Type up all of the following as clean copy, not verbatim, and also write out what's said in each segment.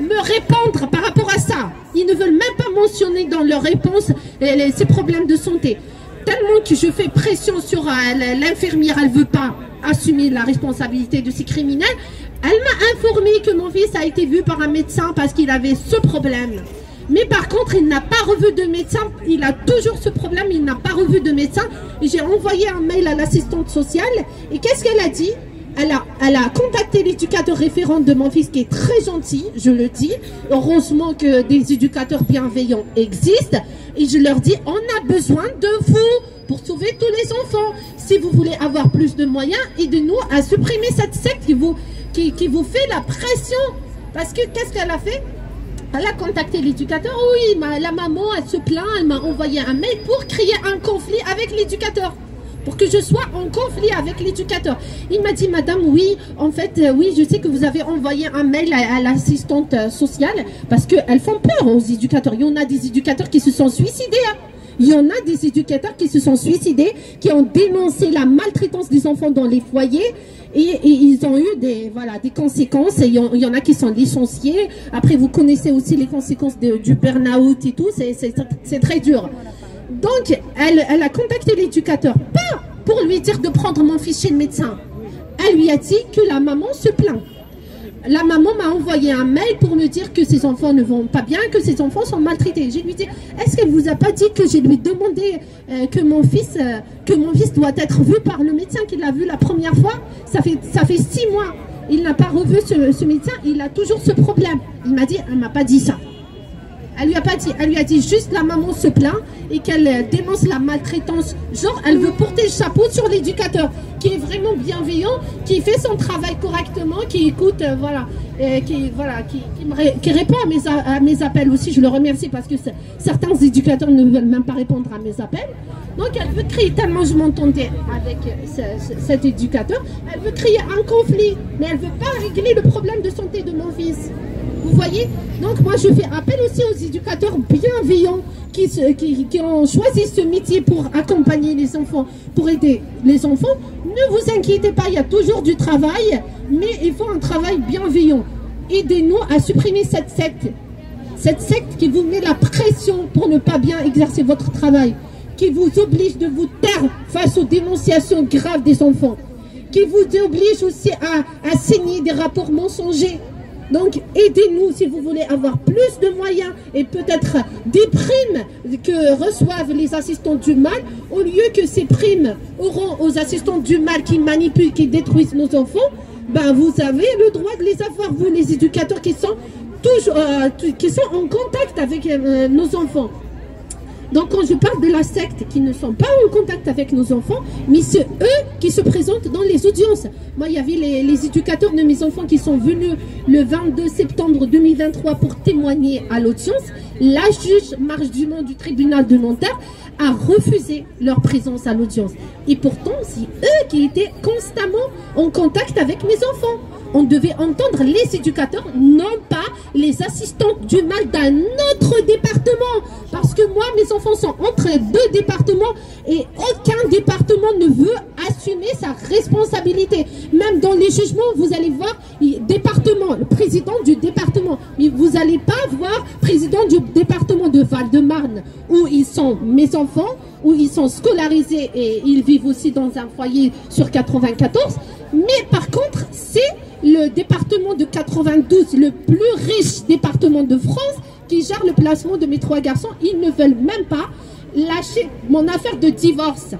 me répondre par rapport à ça. Ils ne veulent même pas mentionner dans leur réponse ces problèmes de santé. Tellement que je fais pression sur l'infirmière, elle ne veut pas assumer la responsabilité de ces criminels. Elle m'a informé que mon fils a été vu par un médecin parce qu'il avait ce problème. Mais par contre, il n'a pas revu de médecin. Il a toujours ce problème, il n'a pas revu de médecin. J'ai envoyé un mail à l'assistante sociale. Et qu'est-ce qu'elle a dit? Elle a contacté l'éducateur référent de mon fils qui est très gentil, je le dis. Heureusement que des éducateurs bienveillants existent. Et je leur dis, on a besoin de vous pour sauver tous les enfants. Si vous voulez avoir plus de moyens, aidez-nous à supprimer cette secte qui vous fait la pression. Parce que qu'est-ce qu'elle a fait? Elle a contacté l'éducateur. Oui, la maman, elle se plaint, elle m'a envoyé un mail pour créer un conflit avec l'éducateur. Pour que je sois en conflit avec l'éducateur. Il m'a dit, madame, oui, en fait, oui, je sais que vous avez envoyé un mail à l'assistante sociale parce qu'elles font peur aux éducateurs. Il y en a des éducateurs qui se sont suicidés. Hein. Il y en a des éducateurs qui se sont suicidés, qui ont dénoncé la maltraitance des enfants dans les foyers. Et ils ont eu des conséquences. Il y en a qui sont licenciés. Après, vous connaissez aussi les conséquences du burn-out et tout. C'est très dur. Donc, elle a contacté l'éducateur, pas pour lui dire de prendre mon fils chez le médecin. Elle lui a dit que la maman se plaint. La maman m'a envoyé un mail pour me dire que ses enfants ne vont pas bien, que ses enfants sont maltraités. Je lui dis, est-ce qu'elle vous a pas dit que je lui ai demandé que mon fils doit être vu par le médecin qu'il a vu la première fois? Ça fait 6 mois. Il n'a pas revu ce médecin, il a toujours ce problème. Il m'a dit, elle m'a pas dit ça. Elle lui a pas dit, elle lui a dit juste la maman se plaint et qu'elle dénonce la maltraitance. Genre, elle veut porter le chapeau sur l'éducateur qui est vraiment bienveillant, qui fait son travail correctement, qui écoute, qui répond à mes appels aussi. Je le remercie parce que certains éducateurs ne veulent même pas répondre à mes appels. Donc, elle veut créer, tellement je m'entendais avec cet éducateur, elle veut créer un conflit, mais elle ne veut pas régler le problème de santé de mon fils. Vous voyez? Donc moi je fais appel aussi aux éducateurs bienveillants qui ont choisi ce métier pour accompagner les enfants, pour aider les enfants. Ne vous inquiétez pas, il y a toujours du travail, mais il faut un travail bienveillant. Aidez-nous à supprimer cette secte qui vous met la pression pour ne pas bien exercer votre travail, qui vous oblige de vous taire face aux dénonciations graves des enfants, qui vous oblige aussi à signer des rapports mensongers. Donc, aidez-nous si vous voulez avoir plus de moyens et peut-être des primes que reçoivent les assistants du mal, au lieu que ces primes auront aux assistants du mal qui manipulent, qui détruisent nos enfants. Ben, vous avez le droit de les avoir, vous, les éducateurs qui sont en contact avec nos enfants. Donc quand je parle de la secte qui ne sont pas en contact avec nos enfants, mais c'est eux qui se présentent dans les audiences. Moi, il y avait les éducateurs de mes enfants qui sont venus le 22 septembre 2023 pour témoigner à l'audience. La juge Marche Dumont du tribunal de Nanterre a refusé leur présence à l'audience. Et pourtant, c'est eux qui étaient constamment en contact avec mes enfants. On devait entendre les éducateurs, non pas les assistants du mal d'un autre département. Parce que moi, mes enfants sont entre 2 départements et aucun département ne veut assumer sa responsabilité. Même dans les jugements, vous allez voir le président du département. Mais vous n'allez pas voir président du département de Val-de-Marne où ils sont mes enfants, où ils sont scolarisés et ils vivent aussi dans un foyer sur 94. Mais par contre, c'est le département de 92, le plus riche département de France, qui gère le placement de mes 3 garçons. Ils ne veulent même pas lâcher mon affaire de divorce.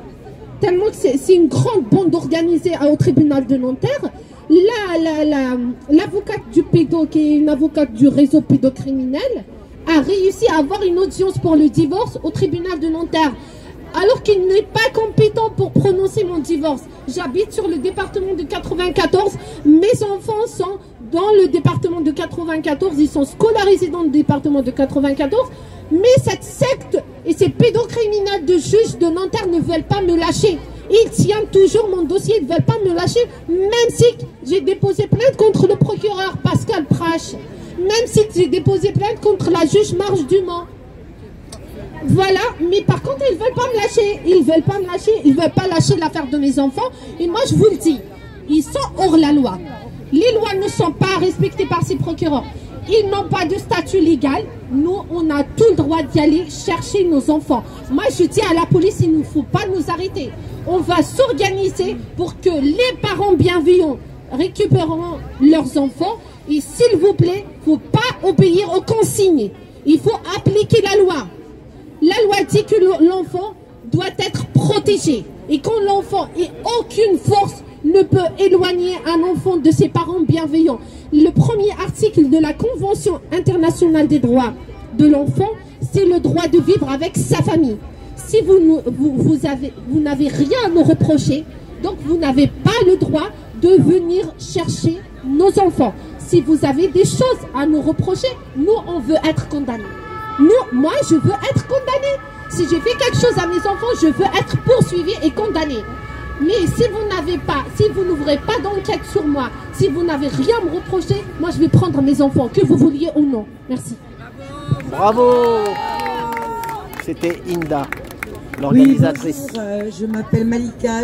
Tellement que c'est une grande bande organisée au tribunal de Nanterre. L'avocate du pédo, qui est une avocate du réseau pédocriminel, a réussi à avoir une audience pour le divorce au tribunal de Nanterre. Alors qu'il n'est pas compétent pour prononcer mon divorce. J'habite sur le département de 94. Mes enfants sont dans le département de 94. Ils sont scolarisés dans le département de 94. Mais cette secte et ces pédocriminels de juges de Nanterre ne veulent pas me lâcher. Ils tiennent toujours mon dossier. Ils ne veulent pas me lâcher. Même si j'ai déposé plainte contre le procureur Pascal Prache. Même si j'ai déposé plainte contre la juge Marche Dumont. Voilà, mais par contre, ils ne veulent pas me lâcher. Ils ne veulent pas me lâcher. Ils ne veulent pas lâcher l'affaire de mes enfants. Et moi, je vous le dis, ils sont hors la loi. Les lois ne sont pas respectées par ces procureurs. ils n'ont pas de statut légal. Nous, on a tout le droit d'y aller chercher nos enfants. Moi, je dis à la police, il ne faut pas nous arrêter. On va s'organiser pour que les parents bienveillants récupéreront leurs enfants. Et s'il vous plaît, il ne faut pas obéir aux consignes. Il faut appliquer la loi. La loi dit que l'enfant doit être protégé. Et quand l'enfant et aucune force ne peut éloigner un enfant de ses parents bienveillants. Le premier article de la Convention internationale des droits de l'enfant, c'est le droit de vivre avec sa famille. Si vous n'avez rien à nous reprocher, donc vous n'avez pas le droit de venir chercher nos enfants. Si vous avez des choses à nous reprocher, nous, on veut être condamnés. Moi, je veux être condamnée. Si j'ai fait quelque chose à mes enfants, je veux être poursuivie et condamnée. Mais si vous n'avez pas, si vous n'ouvrez pas d'enquête sur moi, si vous n'avez rien à me reprocher, moi je vais prendre mes enfants, que vous vouliez ou non. Merci. Bravo. C'était Inda, l'organisatrice. Oui, bonjour, je m'appelle Malika,